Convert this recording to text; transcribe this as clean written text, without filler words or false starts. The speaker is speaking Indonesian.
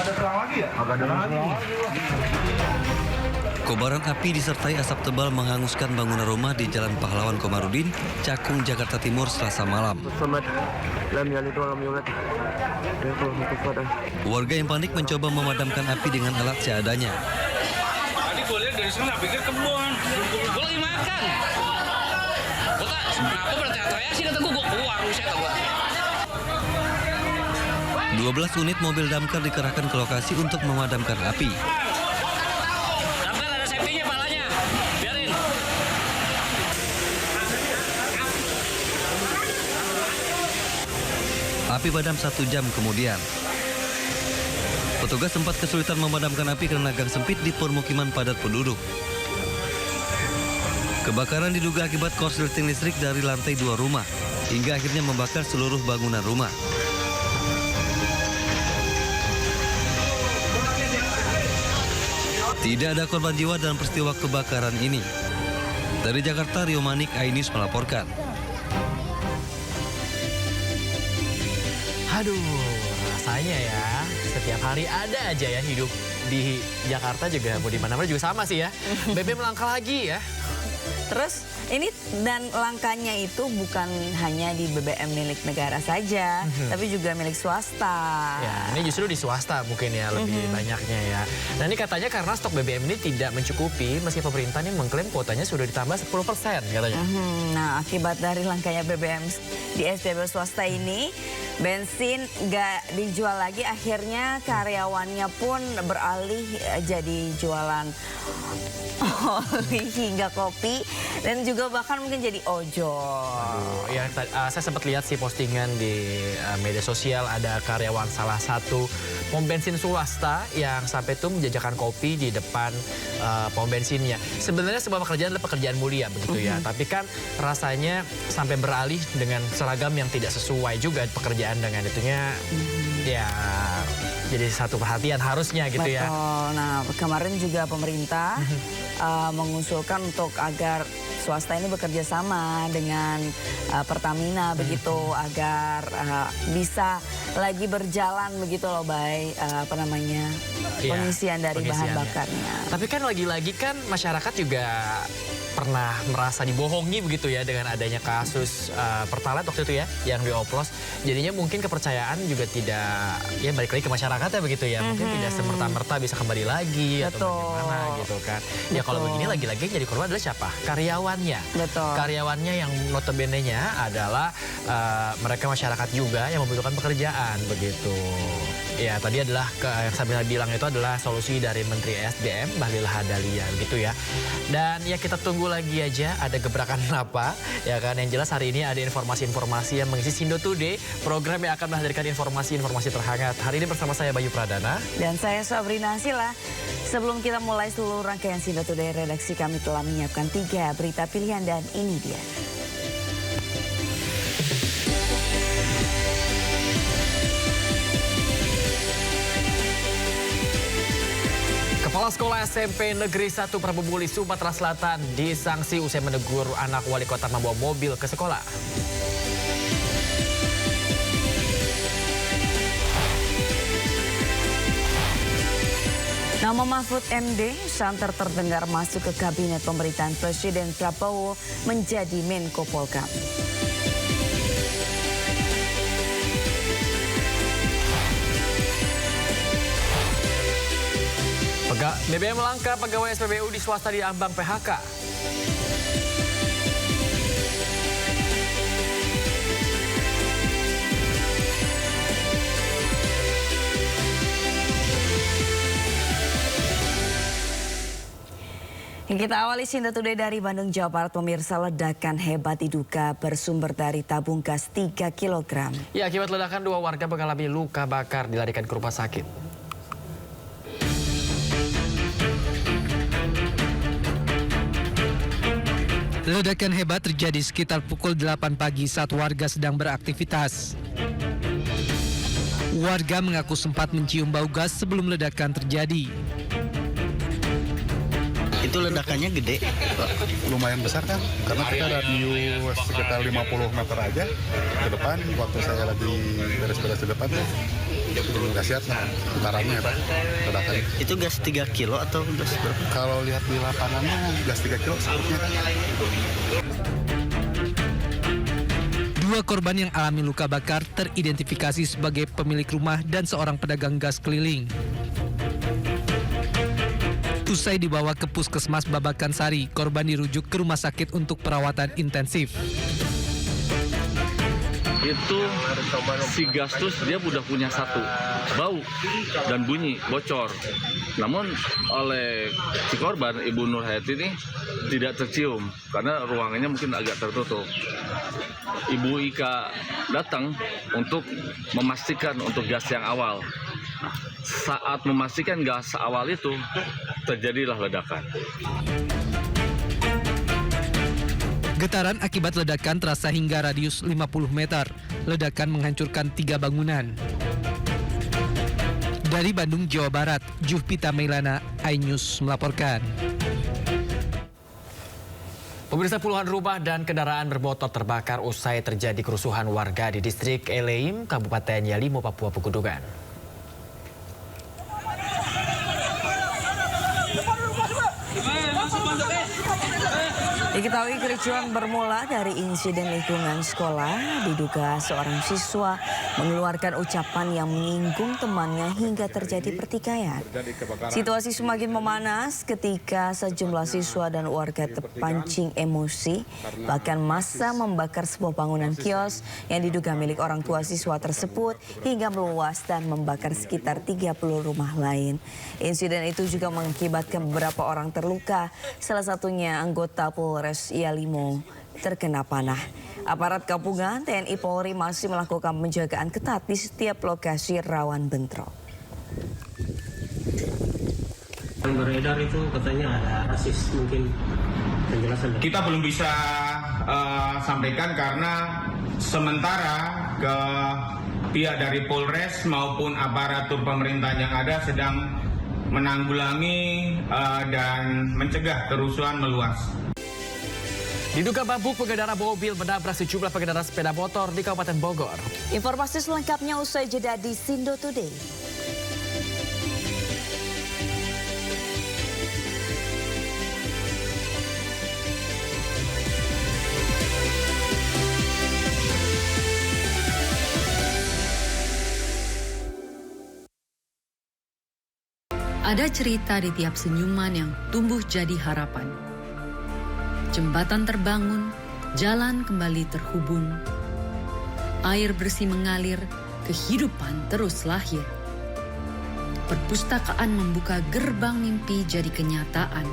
ada selang lagi ya? Agak ada selang lagi. Kobaran api disertai asap tebal menghanguskan bangunan rumah di Jalan Pahlawan Komarudin, Cakung, Jakarta Timur, Selasa malam. Warga yang panik mencoba memadamkan api dengan alat seadanya. Tadi gue lihat dari sana pikir kebun. Gue lagi makan. Gue tak, aku berteriak-teriak sih kata gue keluar, saya tahu. 12 unit mobil damkar dikerahkan ke lokasi untuk memadamkan api. Damkar ada safety-nya palanya. Biarin. Api padam 1 jam kemudian. Petugas sempat kesulitan memadamkan api karena gang sempit di permukiman padat penduduk. Kebakaran diduga akibat korsleting listrik dari lantai 2 rumah, hingga akhirnya membakar seluruh bangunan rumah. Tidak ada korban jiwa dalam peristiwa kebakaran ini. Dari Jakarta, Rio Manik, iNews melaporkan. Aduh, rasanya ya setiap hari ada aja ya hidup di Jakarta juga, mau di mana-mana juga sama sih ya. BBM langka lagi ya. Terus ini dan langkanya itu bukan hanya di BBM milik negara saja, tapi juga milik swasta. Ya, ini justru di swasta mungkin ya lebih banyaknya ya. Nah ini katanya karena stok BBM ini tidak mencukupi, meski pemerintah ini mengklaim kuotanya sudah ditambah 10% katanya. Nah akibat dari langkanya BBM di SPBU swasta ini, bensin nggak dijual lagi, akhirnya karyawannya pun beralih jadi jualan oli hingga kopi dan juga bahkan mungkin jadi ojol. Ya, saya sempat lihat sih postingan di media sosial, ada karyawan salah satu pom bensin swasta yang sampai tuh menjajakan kopi di depan pom bensinnya. Sebenarnya sebuah pekerjaan adalah pekerjaan mulia begitu ya, tapi kan rasanya sampai beralih dengan seragam yang tidak sesuai juga pekerjaan dengan itunya. Ya jadi satu perhatian harusnya gitu. Betul. Ya. Nah kemarin juga pemerintah mengusulkan untuk agar swasta ini bekerja sama dengan Pertamina begitu, agar bisa lagi berjalan begitu loh, pengisian dari bahan bakarnya. Tapi kan lagi-lagi kan masyarakat juga pernah merasa dibohongi begitu ya dengan adanya kasus Pertalite waktu itu ya yang dioplos. Jadinya mungkin kepercayaan juga tidak, ya balik lagi ke masyarakat ya begitu ya. Mungkin tidak semerta-merta bisa kembali lagi atau bagaimana gitu kan. Ya kalau begini lagi-lagi jadi korban adalah siapa? Karyawannya. Betul. Karyawannya yang notabene-nya adalah mereka masyarakat juga yang membutuhkan pekerjaan begitu. Ya tadi adalah yang Sabina bilang itu adalah solusi dari Menteri SDM Bahlil Lahadalia gitu ya. Dan ya kita tunggu lagi aja ada gebrakan apa ya kan. Yang jelas hari ini ada informasi-informasi yang mengisi Sindo Today, program yang akan menghadirkan informasi-informasi terhangat. Hari ini bersama saya Bayu Pradana dan saya Sabrina Sila. Sebelum kita mulai seluruh rangkaian Sindo Today, redaksi kami telah menyiapkan 3 berita pilihan dan ini dia. Kepala Sekolah SMP Negeri 1 Prabubuli, Sumatera Selatan disanksi usai menegur anak wali kota membawa mobil ke sekolah. Nama Mahfud MD santer terdengar masuk ke kabinet pemerintahan Presiden Prabowo menjadi Menko Polkam. BBM langka, pegawai SPBU di swasta diambang PHK. Kita awali Sindo Today dari Bandung, Jawa Barat. Pemirsa, ledakan hebat diduga bersumber dari tabung gas 3 kg. Ya, akibat ledakan 2 warga mengalami luka bakar, dilarikan ke rumah sakit. Ledakan hebat terjadi sekitar pukul 8 pagi saat warga sedang beraktivitas. Warga mengaku sempat mencium bau gas sebelum ledakan terjadi. Itu ledakannya gede, Pak. Lumayan besar kan, karena kita radius sekitar 50 meter aja ke depan. Waktu saya lagi beres-beres di depan tuh, nggak siap sama getarannya Pak, ledakannya. Itu gas 3 kilo atau gas berapa? Kalau lihat di lapangannya, gas 3 kilo sebutnya. Dua korban yang alami luka bakar teridentifikasi sebagai pemilik rumah dan seorang pedagang gas keliling. Usai dibawa ke Puskesmas Babakan Sari, korban dirujuk ke rumah sakit untuk perawatan intensif. Itu si gas tuh dia udah punya satu bau dan bunyi bocor. Namun oleh si korban Ibu Nur Hayati ini tidak tercium karena ruangannya mungkin agak tertutup. Ibu Ika datang untuk memastikan untuk gas yang awal. Saat memastikan gas awal itu terjadilah ledakan. Getaran akibat ledakan terasa hingga radius 50 meter. Ledakan menghancurkan 3 bangunan. Dari Bandung, Jawa Barat, Juhpita Meilana, iNews melaporkan. Pemirsa, puluhan rumah dan kendaraan bermotor terbakar usai terjadi kerusuhan warga di distrik Eleim, Kabupaten Yalimo, Papua Pegunungan. Diketahui kericuan bermula dari insiden lingkungan sekolah. Diduga seorang siswa mengeluarkan ucapan yang menyinggung temannya hingga terjadi pertikaian. Situasi semakin memanas ketika sejumlah siswa dan warga terpancing emosi. Bahkan massa membakar sebuah bangunan kios yang diduga milik orang tua siswa tersebut hingga meluas dan membakar sekitar 30 rumah lain. Insiden itu juga mengakibatkan beberapa orang terluka, salah satunya anggota Polres Yalimo terkena panah. Aparat gabungan TNI Polri masih melakukan penjagaan ketat di setiap lokasi rawan bentrok. Yang beredar itu katanya ada rasis, mungkin penjelasan. Kita belum bisa sampaikan karena sementara ke pihak dari Polres maupun aparatur pemerintah yang ada sedang menanggulangi dan mencegah kerusuhan meluas. Diduga mabuk, pengendara mobil menabrak sejumlah pengendara sepeda motor di Kabupaten Bogor. Informasi selengkapnya usai jeda di Sindo Today. Ada cerita di tiap senyuman yang tumbuh jadi harapan. Jembatan terbangun, jalan kembali terhubung. Air bersih mengalir, kehidupan terus lahir. Perpustakaan membuka gerbang mimpi jadi kenyataan.